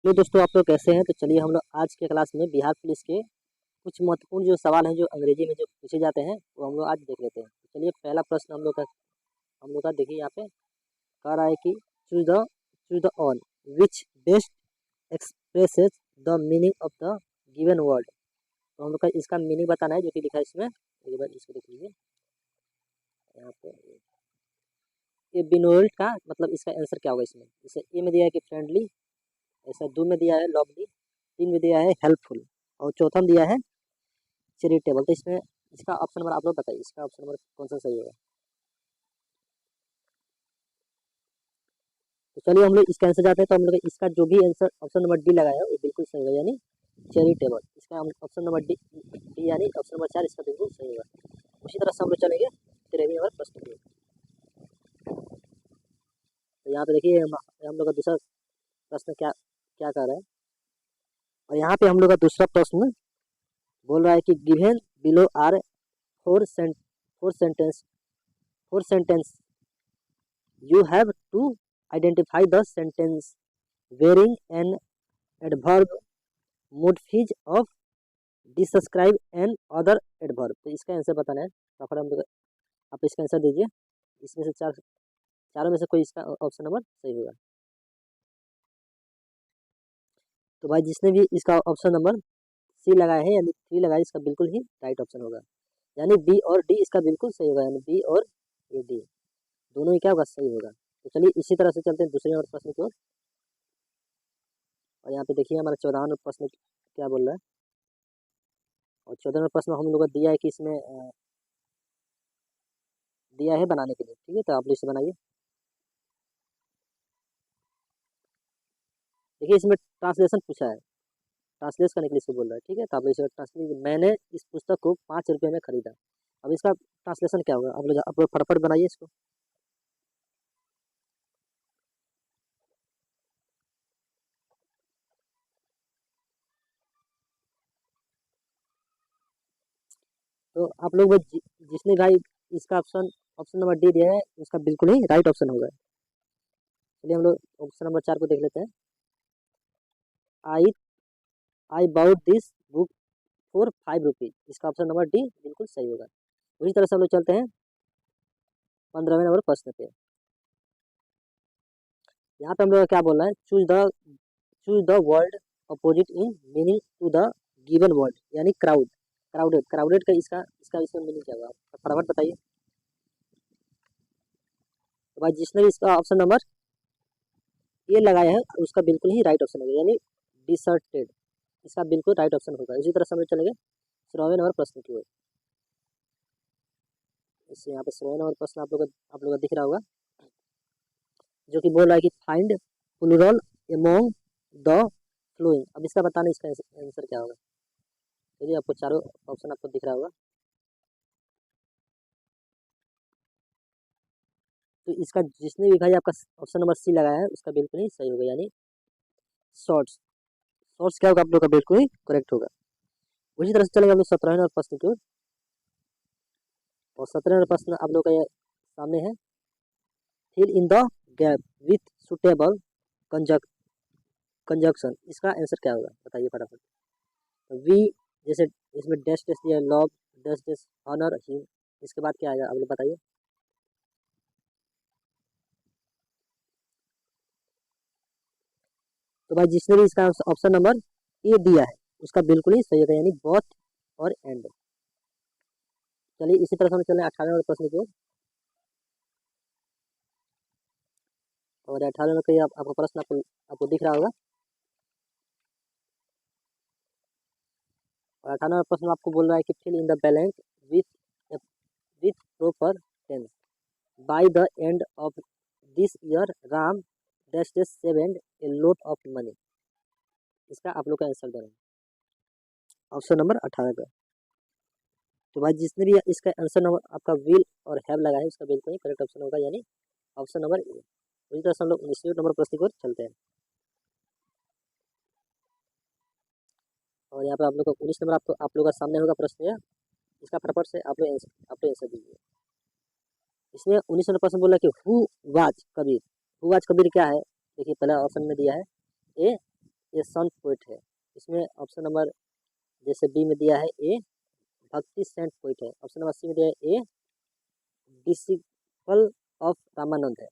तो दोस्तों आप लोग कैसे हैं। तो चलिए हम लोग आज के क्लास में बिहार पुलिस के कुछ महत्वपूर्ण जो सवाल हैं जो अंग्रेजी में जो पूछे जाते हैं वो हम लोग आज देख लेते हैं। तो चलिए पहला प्रश्न हम लोग का देखिए यहाँ पे कह रहा है कि choose the on which best expresses the meaning of the given word. तो हम लोग का इसका मीनिंग बताना है जो कि लिखा है इसमें। एक बार इसको देख लीजिए यहाँ पे। ये बिनोल्ड का मतलब इसका आंसर क्या होगा इसमें। जैसे ए में दिया है कि फ्रेंडली, ऐसा 2 में दिया है लवली, 3 में दिया है हेल्पफुल और चौथा में दिया है चैरिटेबल। तो इसमें इसका ऑप्शन नंबर आप लोग बताइए, इसका ऑप्शन नंबर कौन सा सही होगा। तो चलिए हम लोग इसका आंसर जाते हैं। तो हम लोग इसका जो भी आंसर ऑप्शन नंबर डी लगाया है वो बिल्कुल सही होगा, यानी चैरिटेबल। इसका ऑप्शन नंबर डी यानी ऑप्शन नंबर 4 इसका बिल्कुल सही होगा। उसी तरह से हम लोग चलेंगे 13वें नंबर प्रश्न पे। तो यहाँ पे देखिए हम लोग का दूसरा प्रश्न क्या क्या कर रहा है। और यहाँ पे हम लोग का दूसरा प्रश्न बोल रहा है कि given below are four sentence four sentence you have to identify the sentence wearing an adverb mood phase of describe an other adverb। तो इसका आंसर बताना है। तो फिर हम लोग आप इसका आंसर दीजिए। इसमें से चारों में से कोई इसका ऑप्शन नंबर सही होगा। तो भाई जिसने भी इसका ऑप्शन नंबर सी लगाया है यानी 3 लगाया, इसका बिल्कुल ही राइट ऑप्शन होगा, यानी बी और डी इसका बिल्कुल सही होगा, यानी बी और ए डी दोनों ही क्या होगा सही होगा। तो चलिए इसी तरह से चलते हैं दूसरे नंबर प्रश्न की ओर। और यहाँ पे देखिए हमारा 14वां नंबर प्रश्न क्या बोल रहा है। और 14वां नंबर प्रश्न हम लोग को दिया है कि इसमें दिया है बनाने के लिए, ठीक है। तो आप लोग इसे बनाइए। देखिए इसमें ट्रांसलेशन पूछा है, ट्रांसलेट करने के लिए इसको बोल रहा है, ठीक है। तो आप लोग इसे ट्रांसलेट, मैंने इस पुस्तक को 5 रुपये में खरीदा। अब इसका ट्रांसलेशन क्या होगा, आप लोग फटाफट बनाइए इसको। तो आप लोग जिसने भाई इसका ऑप्शन ऑप्शन नंबर डी दिया है उसका बिल्कुल ही राइट ऑप्शन होगा। चलिए हम लोग ऑप्शन नंबर 4 को देख लेते हैं। I I bought this book for 5 rupees. इसका ऑप्शन नंबर डी बिल्कुल सही होगा। उसी तरह से हम लोग चलते हैं 15वें नंबर प्रश्न पे। यहाँ पे हम लोग क्या बोल रहा है, choose the word opposite in meaning to the given word, यानी क्राउडेड का इसका इसमें मीनिंग क्या होगा, फटाफट बताइए। तो भाई जिसने भी इसका ऑप्शन नंबर ये लगाया है उसका बिल्कुल ही राइट ऑप्शन होगा, यानी डिसर्टेड इसका बिल्कुल राइट ऑप्शन होगा। इसी तरह से हम लोग चलेंगे 16वें नंबर प्रश्न की ओर। इससे यहाँ पे 16वें नंबर प्रश्न आप लोग का दिख रहा होगा, जो कि बोल रहा है कि find plural among the following. अब इसका बताना इसका आंसर क्या होगा। चलिए आपको चारों ऑप्शन आपको दिख रहा होगा। तो इसका जिसने भी भाई आपका ऑप्शन नंबर सी लगाया है उसका बिल्कुल ही सही होगा, यानी शॉर्ट्स शॉर्ट्स क्या होगा आप लोग का बिल्कुल ही करेक्ट होगा। उसी तरह से चलेंगे हम लोग 17वें नंबर प्रश्न की ओर। और 17वें नंबर प्रश्न आप लोग का ये सामने है, fill in the gap with suitable conjunction. इसका आंसर क्या होगा बताइए फटाफट। तो वी जैसे इसमें डैश डैश दिया, love dash dash honour him, इसके बाद क्या आएगा आप लोग बताइए। तो भाई जिसने भी इसका ऑप्शन नंबर ए दिया है उसका बिल्कुल ही सही होगा, यानी बोथ और एंड। चलिए इसी तरह से हम चलें 18वें नंबर प्रश्न की ओर। और 18वें में कोई आपका प्रश्न आपको दिख रहा होगा। और 18वां प्रश्न आपको बोल रहा है कि fill in the balance with with proper tense by the end of this year Ram dash dash saved a lot of money. इसका आप लोग का आंसर देना है ऑप्शन नंबर 18 का। तो भाई जिसने भी इसका आंसर नंबर आपका विल और हैव लगा है उसका बिल्कुल ही करेक्ट ऑप्शन होगा, यानी ऑप्शन नंबर ए। उसी तरह से हम लोग 19वें नंबर प्रश्न की ओर चलते हैं। और यहाँ पे आप लोग का 19 नंबर आप लोग का सामने होगा प्रश्न है। इसका फटाफट से आप लोग आंसर दीजिए। इसमें 19 नंबर प्रश्न बोला कि who was Kabir. Who was Kabir क्या है, देखिए पहला ऑप्शन में दिया है ए ये संत पोइट है। इसमें ऑप्शन नंबर जैसे बी में दिया है ए भक्ति सेंट पोइट है, ऑप्शन नंबर सी में दिया है ए डिसिपल ऑफ रामानंद है,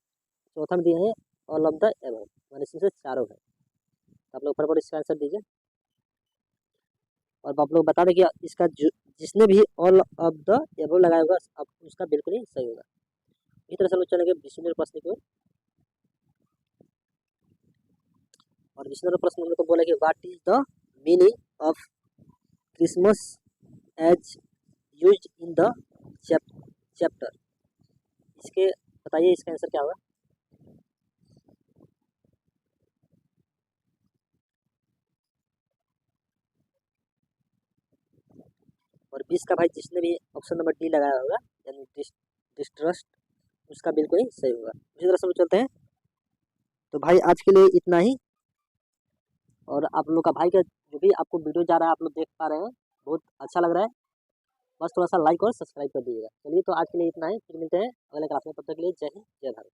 चौथा में दिया है ऑल ऑफ द एबव, मान इसमें से चारों है। तो आप लोग फटाफट इसका आंसर दीजिए और आप लोग बता दें कि इसका जिसने भी ऑल ऑफ द एबव लगाया होगा अब उसका बिल्कुल ही सही होगा। इसी तरह से हम लोग चलेंगे 20वें प्रश्न की ओर। और 20वें प्रश्न हम लोग को बोला कि what is the meaning of Christmas as used in the chapter. इसके बताइए इसका आंसर क्या होगा। और 20 का भाई जिसने भी ऑप्शन नंबर डी लगाया होगा यानी डिस्ट्रस्ट उसका बिल्कुल ही सही होगा। उसी तरह से हम चलते हैं। तो भाई आज के लिए इतना ही। और आप लोग का भाई का जो भी आपको वीडियो जा रहा है आप लोग देख पा रहे हैं, बहुत अच्छा लग रहा है, बस थोड़ा सा लाइक और सब्सक्राइब कर दीजिएगा। चलिए तो आज के लिए इतना ही, फिर मिलते हैं अगले क्लास में, तब तक के लिए जय हिंद जय भारत।